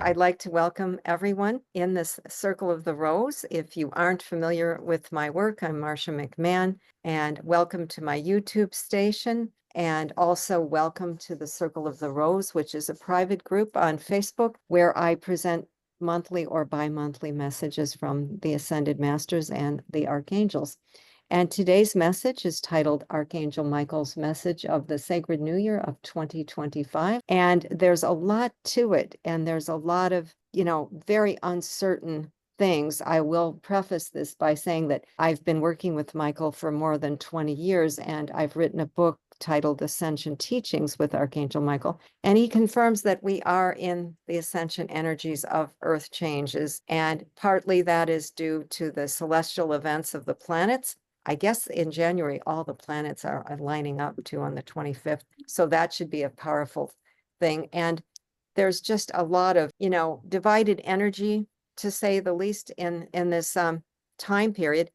I'd like to welcome everyone in this Circle of the Rose. If you aren't familiar with my work, I'm Marcia McMahon, and welcome to my YouTube station. And also welcome to the Circle of the Rose, which is a private group on Facebook where I present monthly or bi-monthly messages from the Ascended Masters and the Archangels. And today's message is titled Archangel Michael's Message of the Sacred New Year of 2025. And there's a lot to it. And there's a lot of, very uncertain things. I will preface this by saying that I've been working with Michael for more than 20 years, and I've written a book titled Ascension Teachings with Archangel Michael. And he confirms that we are in the ascension energies of earth changes. And partly that is due to the celestial events of the planets. I guess in January, all the planets are lining up to on the 25th. So that should be a powerful thing. And there's just a lot of, divided energy, to say the least, in this time period.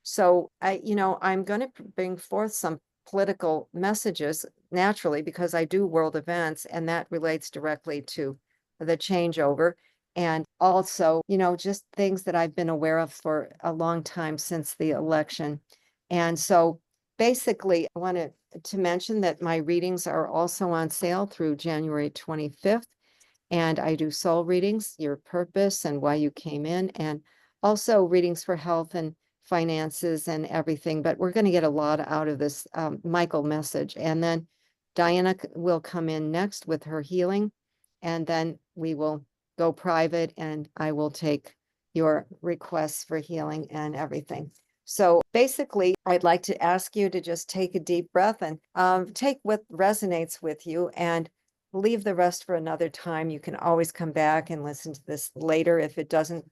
So I'm going to bring forth some political messages naturally because I do world events, and that relates directly to the changeover. And also, just things that I've been aware of for a long time since the election. And so basically, I wanted to mention that my readings are also on sale through January 25th. And I do soul readings, your purpose and why you came in, and also readings for health and finances and everything. But we're going to get a lot out of this Michael message. And then Diana will come in next with her healing. And then we will go private, and I will take your requests for healing and everything. So basically, I'd like to ask you to just take a deep breath and take what resonates with you and leave the rest for another time. You can always come back and listen to this later if it doesn't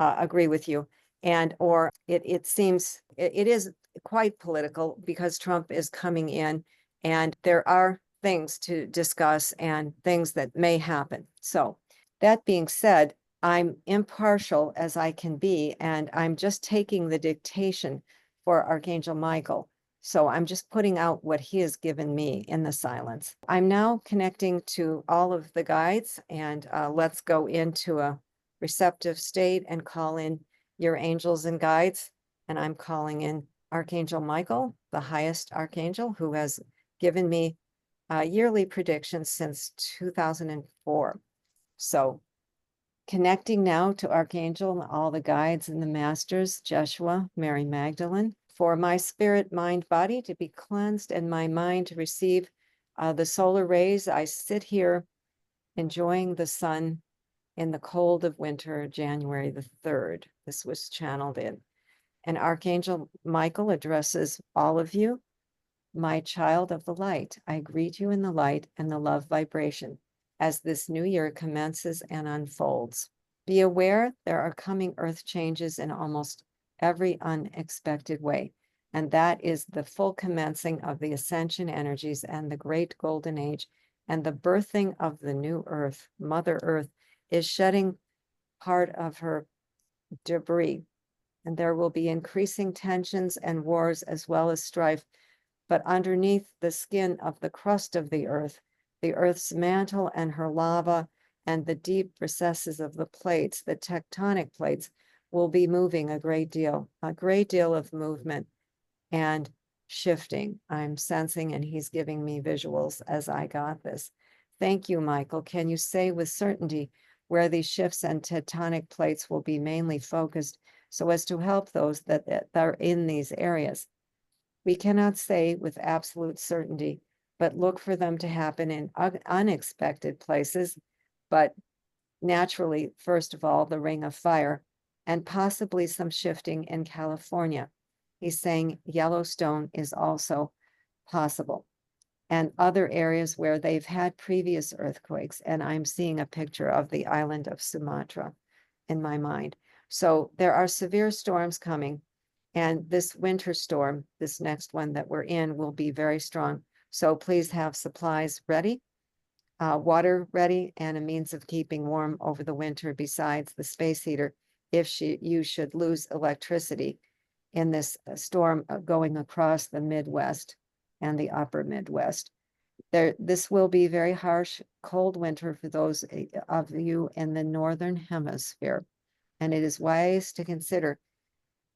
agree with you. And or it seems it is quite political because Trump is coming in, and there are things to discuss and things that may happen. So that being said, I'm impartial as I can be, and I'm just taking the dictation for Archangel Michael. So I'm just putting out what he has given me in the silence. I'm now connecting to all of the guides, and let's go into a receptive state and call in your angels and guides. And I'm calling in Archangel Michael, the highest archangel, who has given me yearly predictions since 2004. So connecting now to Archangel and all the guides and the masters, Jeshua, Mary Magdalene, for my spirit, mind, body to be cleansed and my mind to receive the solar rays. I sit here enjoying the sun in the cold of winter, January the 3rd. This was channeled in. And Archangel Michael addresses all of you, my child of the light. I greet you in the light and the love vibration as this new year commences and unfolds. Be aware there are coming earth changes in almost every unexpected way, and that is the full commencing of the ascension energies and the great golden age and the birthing of the new earth. Mother Earth is shedding part of her debris, and there will be increasing tensions and wars as well as strife. But underneath the skin of the crust of the earth's mantle and her lava and the deep recesses of the plates, the tectonic plates, will be moving a great deal of movement and shifting. I'm sensing, and he's giving me visuals as I got this. Thank you, Michael. Can you say with certainty where these shifts and tectonic plates will be mainly focused so as to help those that are in these areas? We cannot say with absolute certainty, but look for them to happen in unexpected places. But naturally, first of all, the Ring of Fire, and possibly some shifting in California. He's saying Yellowstone is also possible, and other areas where they've had previous earthquakes. And I'm seeing a picture of the island of Sumatra in my mind. So there are severe storms coming. And this winter storm, this next one that we're in, will be very strong. So please have supplies ready, water ready, and a means of keeping warm over the winter besides the space heater if you should lose electricity in this storm going across the Midwest and the upper Midwest. This will be very harsh, cold winter for those of you in the northern hemisphere, and it is wise to consider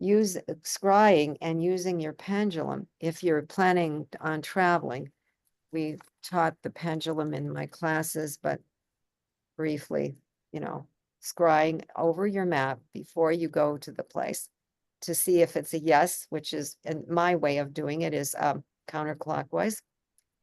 scrying and using your pendulum if you're planning on traveling. We taught the pendulum in my classes, but briefly, scrying over your map before you go to the place to see if it's a yes, which is, and my way of doing it is counterclockwise,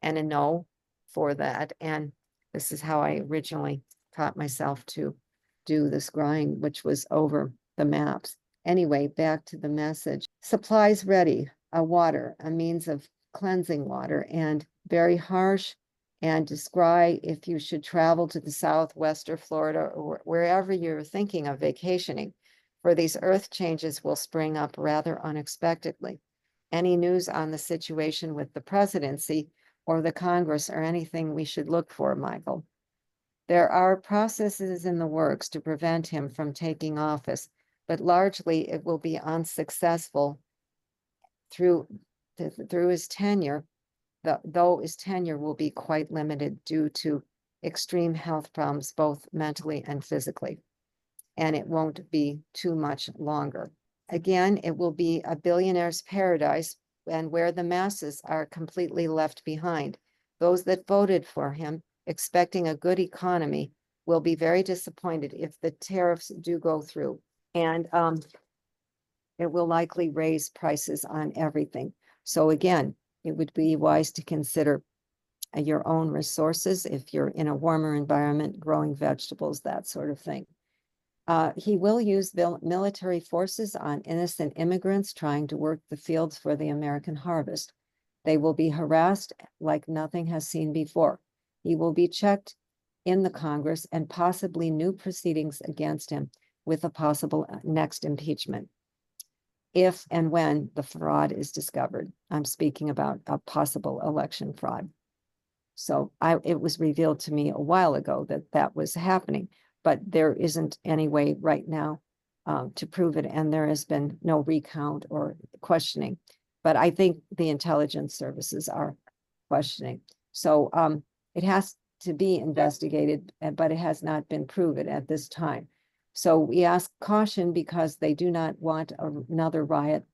and a no for that. And this is how I originally taught myself to do the scrying, which was over the maps. Anyway, back to the message. Supplies ready, water, a means of cleansing water, and very harsh, and to scry if you should travel to the Southwest or Florida or wherever you're thinking of vacationing, for these earth changes will spring up rather unexpectedly. Any news on the situation with the presidency or the Congress or anything we should look for, Michael? There are processes in the works to prevent him from taking office, but largely it will be unsuccessful through his tenure, though his tenure will be quite limited due to extreme health problems, both mentally and physically. And it won't be too much longer. Again, it will be a billionaire's paradise, and where the masses are completely left behind. Those that voted for him, expecting a good economy, will be very disappointed if the tariffs do go through. And it will likely raise prices on everything. So again, it would be wise to consider your own resources if you're in a warmer environment, growing vegetables, that sort of thing. He will use military forces on innocent immigrants trying to work the fields for the American harvest. They will be harassed like nothing has seen before. He will be checked in the Congress and possibly new proceedings against him with a possible next impeachment. If and when the fraud is discovered, I'm speaking about a possible election fraud. So it was revealed to me a while ago that that was happening, but there isn't any way right now to prove it, and there has been no recount or questioning. But I think the intelligence services are questioning. So it has to be investigated, but it has not been proven at this time. So we ask caution because they do not want another riot,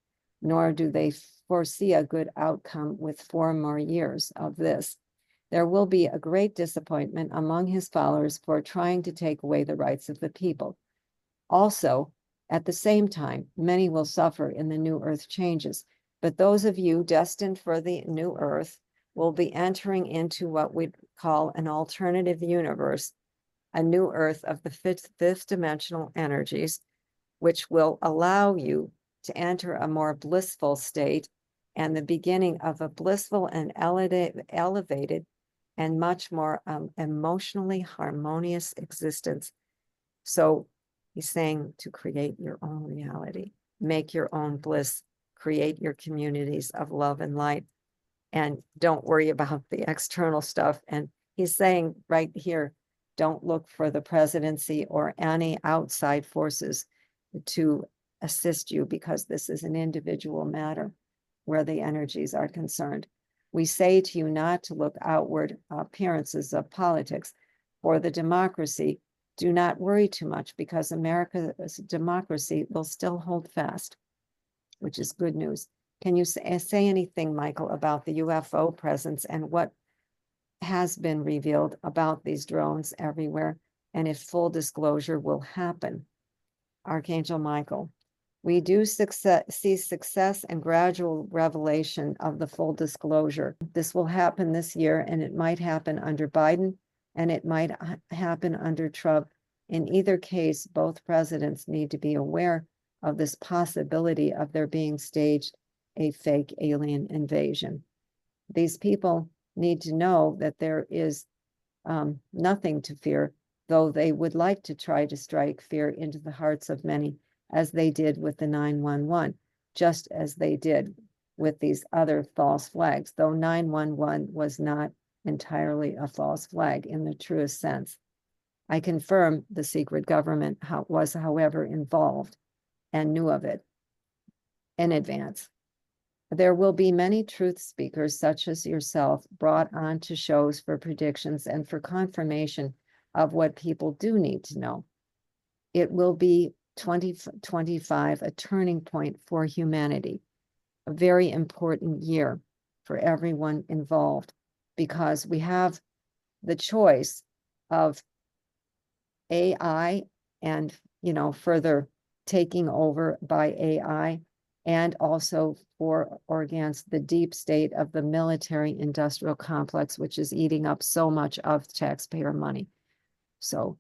nor do they foresee a good outcome with 4 more years of this. There will be a great disappointment among his followers for trying to take away the rights of the people. Also, at the same time, many will suffer in the new earth changes, but those of you destined for the new earth will be entering into what we call an alternative universe, a new earth of the fifth dimensional energies, which will allow you to enter a more blissful state and the beginning of a blissful and elevated and much more emotionally harmonious existence. So he's saying to create your own reality, make your own bliss, create your communities of love and light, and don't worry about the external stuff. And he's saying right here, don't look for the presidency or any outside forces to assist you, because this is an individual matter where the energies are concerned. We say to you not to look outward appearances of politics. For the democracy, do not worry too much, because America's democracy will still hold fast, which is good news. Can you say anything, Michael, about the UFO presence and what has been revealed about these drones everywhere, and if full disclosure will happen? Archangel Michael, we do see success and gradual revelation of the full disclosure. This will happen this year, and it might happen under Biden, and it might happen under Trump. In either case, both presidents need to be aware of this possibility of there being staged a fake alien invasion. These people need to know that there is nothing to fear, though they would like to try to strike fear into the hearts of many, as they did with the 911, just as they did with these other false flags, though 911 was not entirely a false flag in the truest sense. I confirm the secret government was, however, involved and knew of it in advance. There will be many truth speakers, such as yourself, brought on to shows for predictions and for confirmation of what people do need to know. It will be 2025, a turning point for humanity, a very important year for everyone involved, because we have the choice of AI and, further taking over by AI, and also for or against the deep state of the military industrial complex, which is eating up so much of taxpayer money. So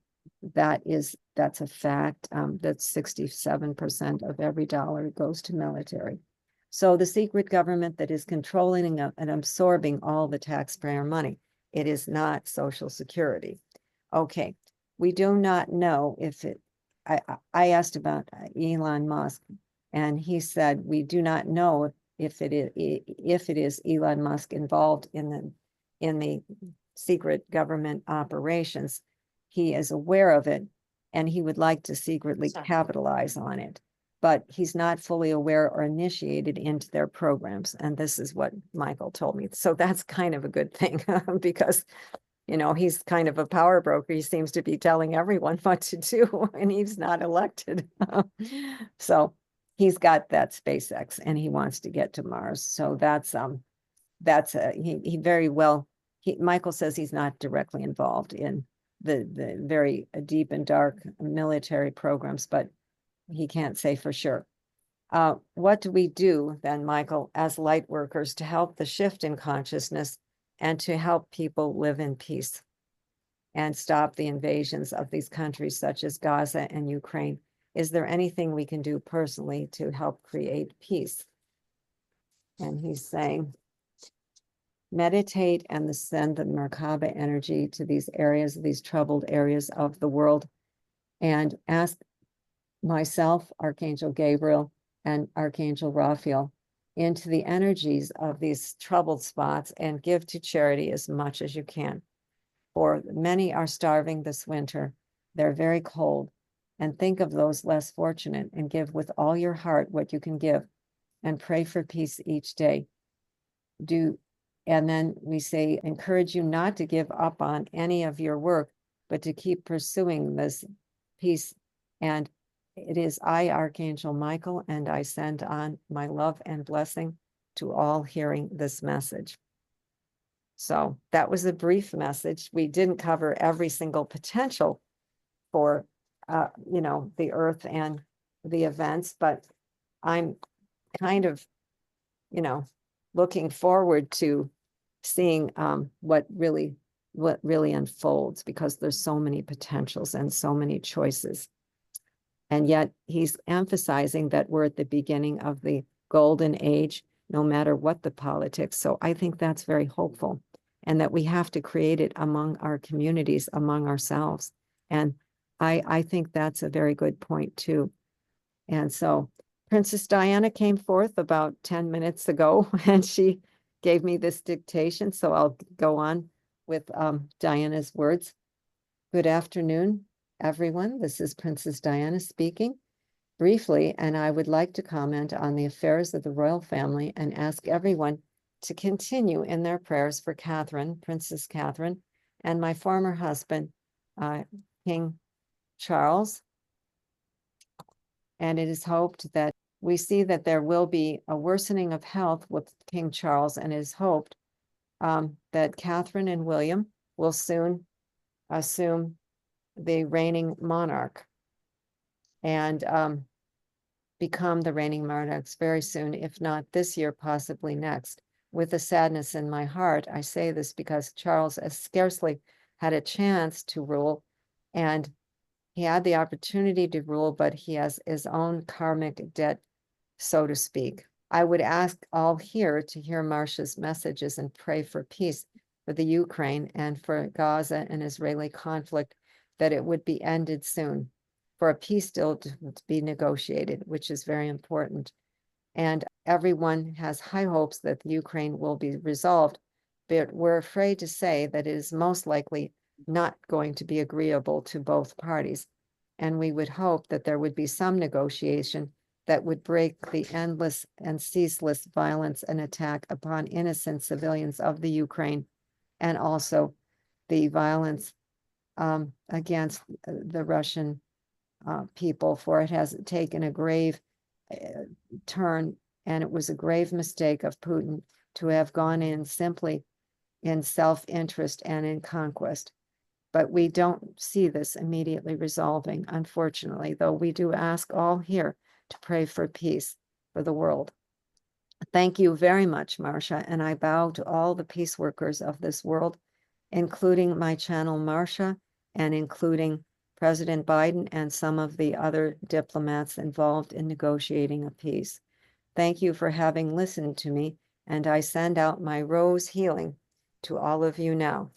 that's a fact. That 67% of every dollar goes to military. So the secret government that is controlling and absorbing all the taxpayer money, it is not Social Security. Okay, we do not know if I asked about Elon Musk, and he said we do not know if it is Elon Musk involved in the secret government operations. He is aware of it, and he would like to secretly capitalize on it, but he's not fully aware or initiated into their programs. And this is what Michael told me. So that's kind of a good thing because, he's kind of a power broker. He seems to be telling everyone what to do, and he's not elected. So he's got that SpaceX, and he wants to get to Mars. So he very well, Michael says he's not directly involved in the very deep and dark military programs, but he can't say for sure. What do we do then, Michael, as light workers to help the shift in consciousness and to help people live in peace and stop the invasions of these countries such as Gaza and Ukraine? Is there anything we can do personally to help create peace? And he's saying, meditate and send the Merkaba energy to these areas, these troubled areas of the world, and ask myself, Archangel Gabriel, and Archangel Raphael into the energies of these troubled spots, and give to charity as much as you can. For many are starving this winter. They're very cold. And think of those less fortunate and give with all your heart what you can give, and pray for peace each day. And then we say, encourage you not to give up on any of your work, but to keep pursuing this peace. And it is I, Archangel Michael, and I send on my love and blessing to all hearing this message. So that was a brief message. We didn't cover every single potential for, the earth and the events, but I'm kind of, looking forward to seeing what really unfolds, because there's so many potentials and so many choices. And yet he's emphasizing that we're at the beginning of the golden age, no matter what the politics. So I think that's very hopeful, and that we have to create it among our communities, among ourselves. And I think that's a very good point too. And so Princess Diana came forth about 10 minutes ago, and she gave me this dictation. So I'll go on with Diana's words. Good afternoon, everyone. This is Princess Diana speaking briefly, and I would like to comment on the affairs of the royal family and ask everyone to continue in their prayers for Catherine, Princess Catherine, and my former husband, King Charles. And it is hoped that we see that there will be a worsening of health with King Charles, and it is hoped that Catherine and William will soon assume the reigning monarch and become the reigning monarchs very soon, if not this year, possibly next. With a sadness in my heart, I say this because Charles has scarcely had a chance to rule, and he had the opportunity to rule, but he has his own karmic debt, so to speak. I would ask all here to hear Marcia's messages and pray for peace for the Ukraine and for Gaza and Israeli conflict, that it would be ended soon, for a peace deal to be negotiated, which is very important. And everyone has high hopes that the Ukraine will be resolved, but we're afraid to say that it is most likely not going to be agreeable to both parties. And we would hope that there would be some negotiation that would break the endless and ceaseless violence and attack upon innocent civilians of the Ukraine, and also the violence against the Russian people, for it has taken a grave turn, and it was a grave mistake of Putin to have gone in simply in self-interest and in conquest. But we don't see this immediately resolving, unfortunately, though we do ask all here to pray for peace for the world. Thank you very much, Marcia, and I bow to all the peace workers of this world, including my channel, Marcia, and including President Biden and some of the other diplomats involved in negotiating a peace. Thank you for having listened to me, and I send out my rose healing to all of you now.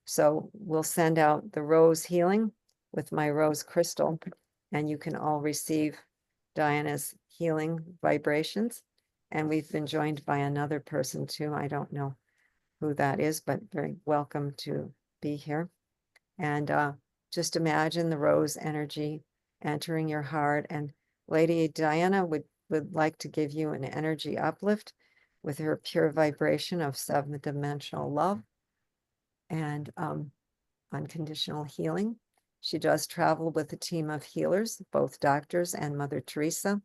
So we'll send out the rose healing with my rose crystal, and you can all receive Diana's healing vibrations. And we've been joined by another person too. I don't know who that is, but very welcome to be here. And just imagine the rose energy entering your heart. And Lady Diana would like to give you an energy uplift with her pure vibration of seventh dimensional love and unconditional healing. She does travel with a team of healers, both doctors and Mother Teresa.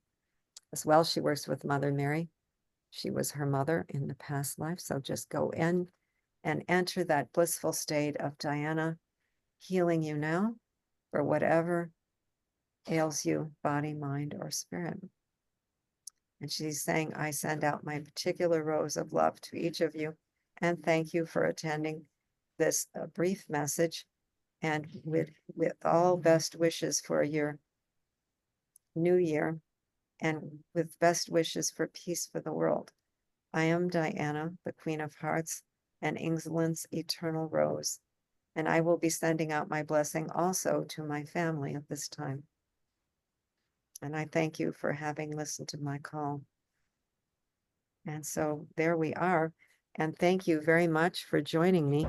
As well, she works with Mother Mary. She was her mother in the past life. So just go in and enter that blissful state of Diana healing you now for whatever ails you, body, mind, or spirit. And she's saying, I send out my particular rose of love to each of you, and thank you for attending this brief message, and with all best wishes for your new year, and with best wishes for peace for the world. I am Diana, the Queen of Hearts, and England's eternal rose, and I will be sending out my blessing also to my family at this time. And I thank you for having listened to my call. And so there we are. And thank you very much for joining me